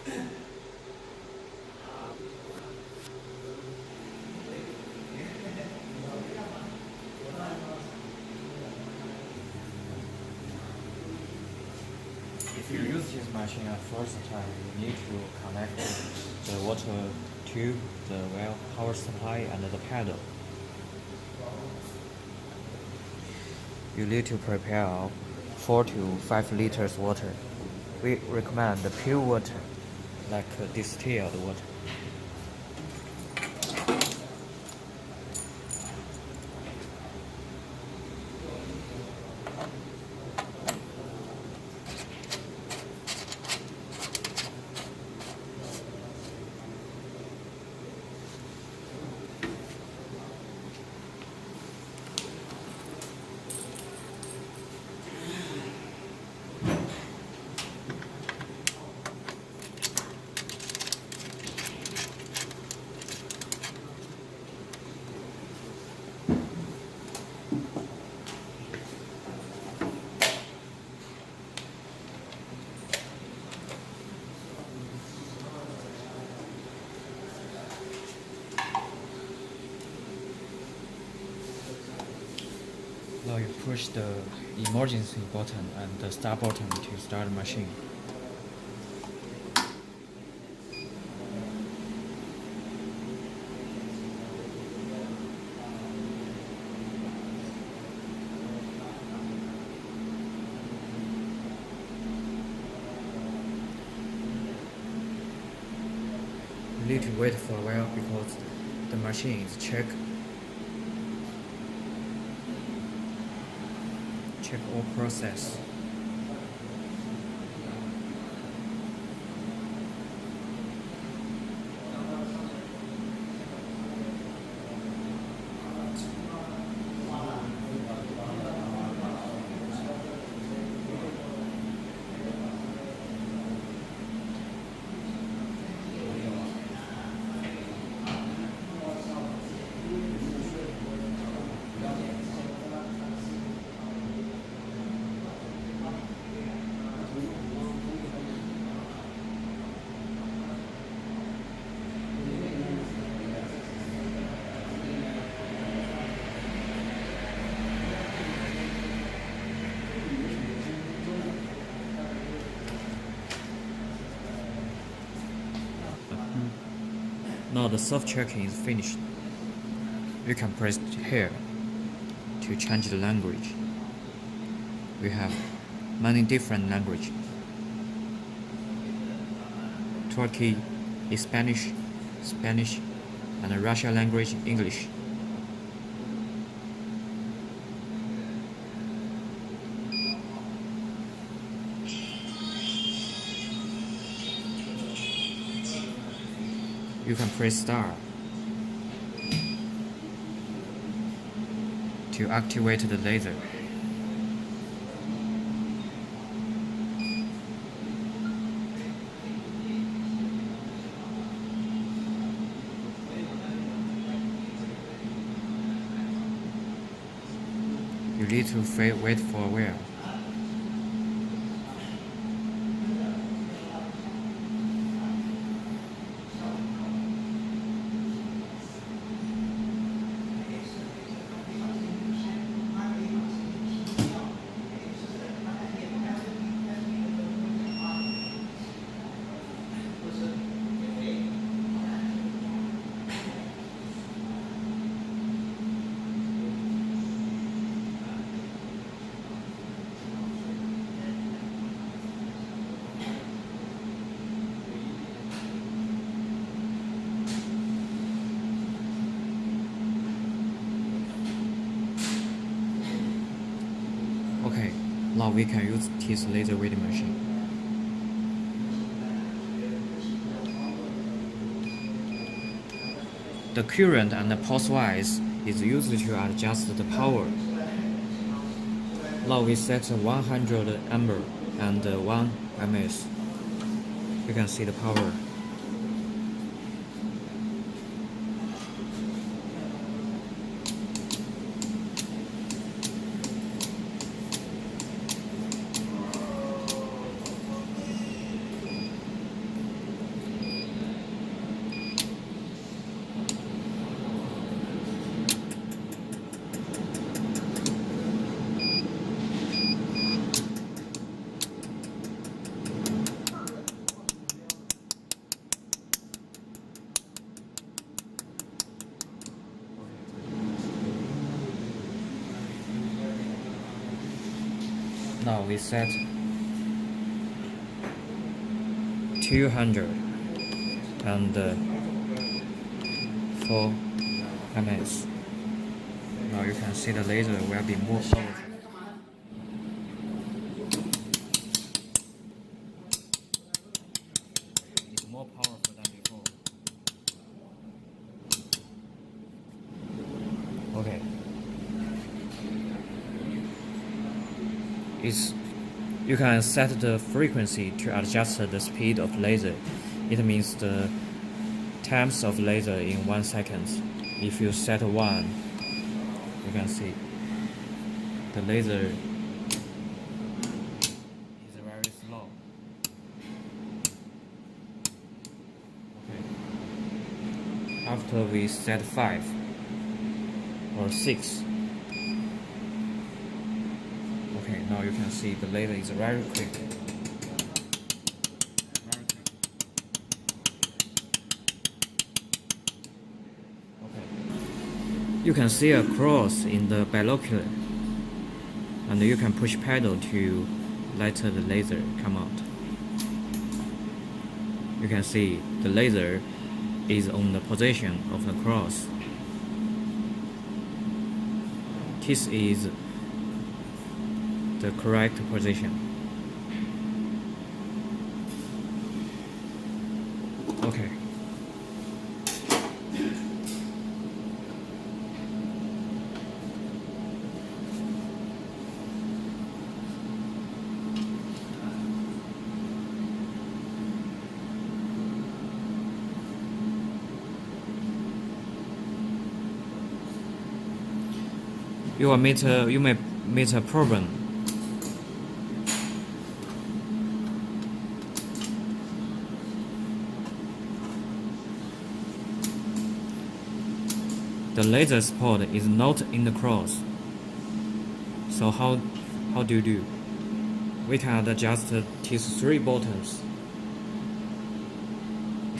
If you use this machine at first time, you need to connect the water tube, the well power supply, and the pedal. You need to prepare 4 to 5 liters water. We recommend the pure water, like distilled water. Now you push the emergency button and the start button to start the machine. You need to wait for a while because the machine is check all process. Now the soft checking is finished. You can press here to change the language. We have many different languages. Turkey is Spanish, and Russia language English. You can press star to activate the laser. You need to wait for a while. Okay, now we can use this laser welding machine. The current and the pulse wise is used to adjust the power. Now we set 100 ampere and 1 ms. You can see the power. Now we set 200 and 4 ms. Now you can see the laser will be more powerful. It's more powerful than before. Okay. You can set the frequency to adjust the speed of laser. It means the times of laser in 1 second. If you set 1, you can see the laser is very slow. Okay. After we set 5 or 6, okay, now you can see the laser is very quick. You can see a cross in the binocular, and you can push pedal to let the laser come out. You can see the laser is on the position of the cross. This is the correct position. Okay. You may meet a problem. The laser support is not in the cross. So how do you do? We can adjust these 3 buttons.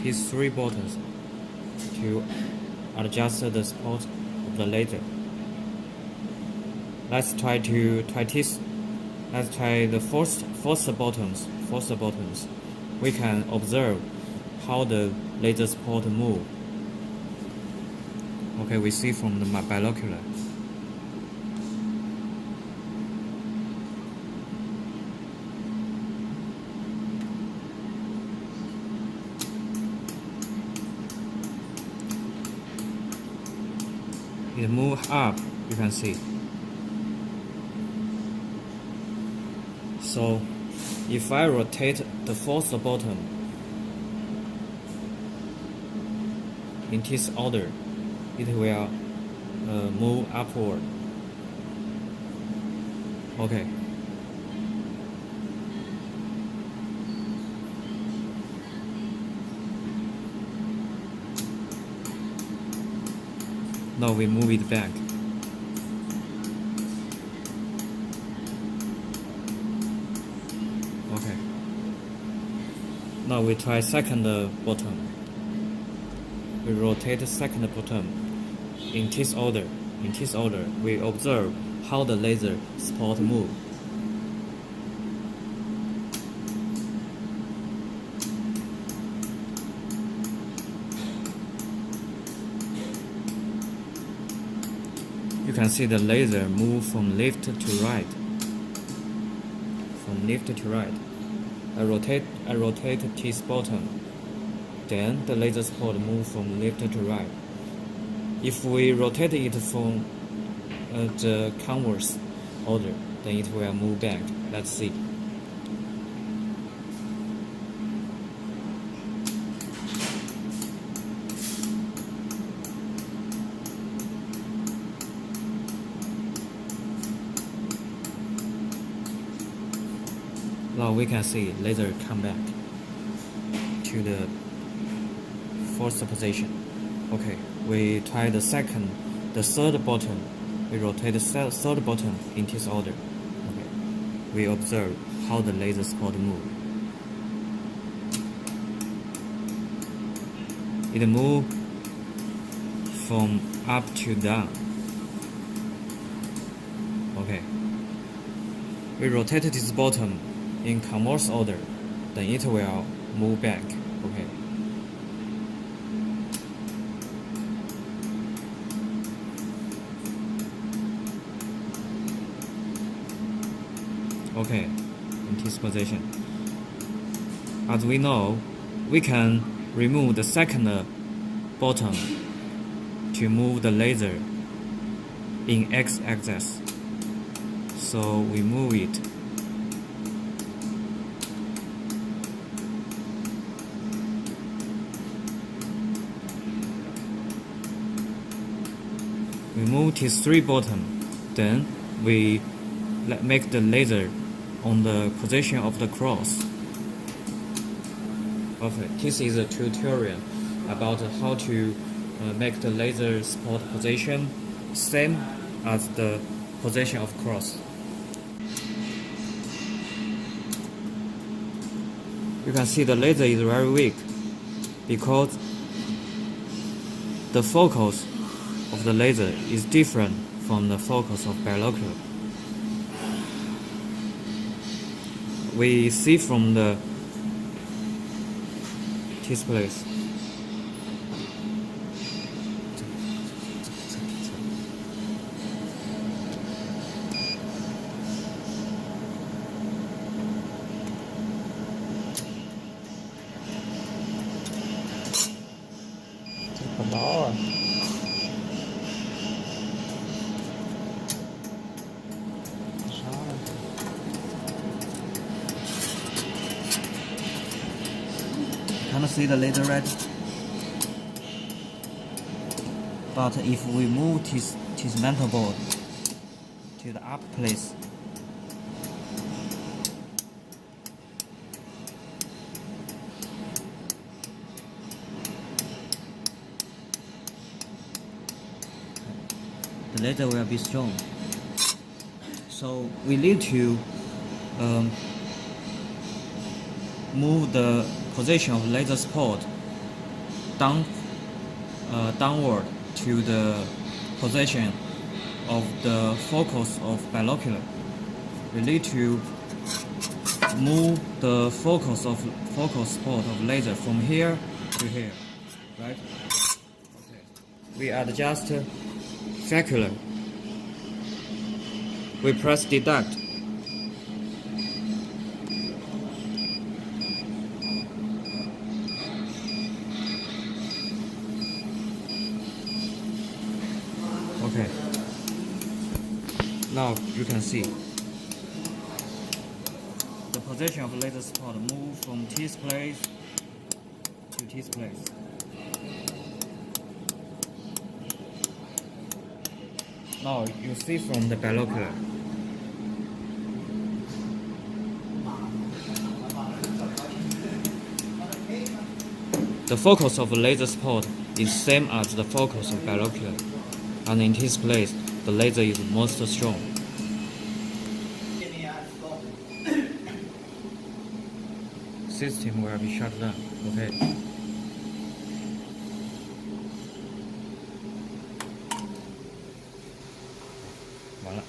These 3 buttons to adjust the support of the laser. Let's try this. Let's try the first buttons. We can observe how the laser support move. Okay, we see from the binocular. It moves up, you can see. So, if I rotate the fourth button in this order, it will move upward. Okay. Now we move it back. Okay. Now we try second button. We rotate the second button in this order. We observe how the laser support move. You can see the laser move from left to right. I rotate this button. Then the laser support move from left to right. If we rotate it from the converse order, then it will move back. Let's see. Now we can see laser come back to the first position. Okay, we try the third button. We rotate the third button in this order. Okay, we observe how the laser support move. It move from up to down. Okay, we rotate this bottom in converse order, then it will move back. Okay. Okay, in this position. As we know, we can remove the second bottom to move the laser in x-axis. So we move it. We move these three bottom, then we make the laser on the position of the cross. Okay, this is a tutorial about how to make the laser support position same as the position of cross. You can see the laser is very weak because the focus of the laser is different from the focus of binocular. We see from the display. Can you see the laser red? But if we move this mantle board to the up place, the laser will be strong. So we need to move the position of laser support downward to the position of the focus of binocular. We need to move the focus support of laser from here to here, right? Okay. We adjust specular. We press deduct. Okay. Now you can see the position of laser support move from this place to this place. Now you see from the binocular. The focus of laser support is same as the focus of binocular, and in this place, the laser is most strong. System will be shut down. Okay. Voilà.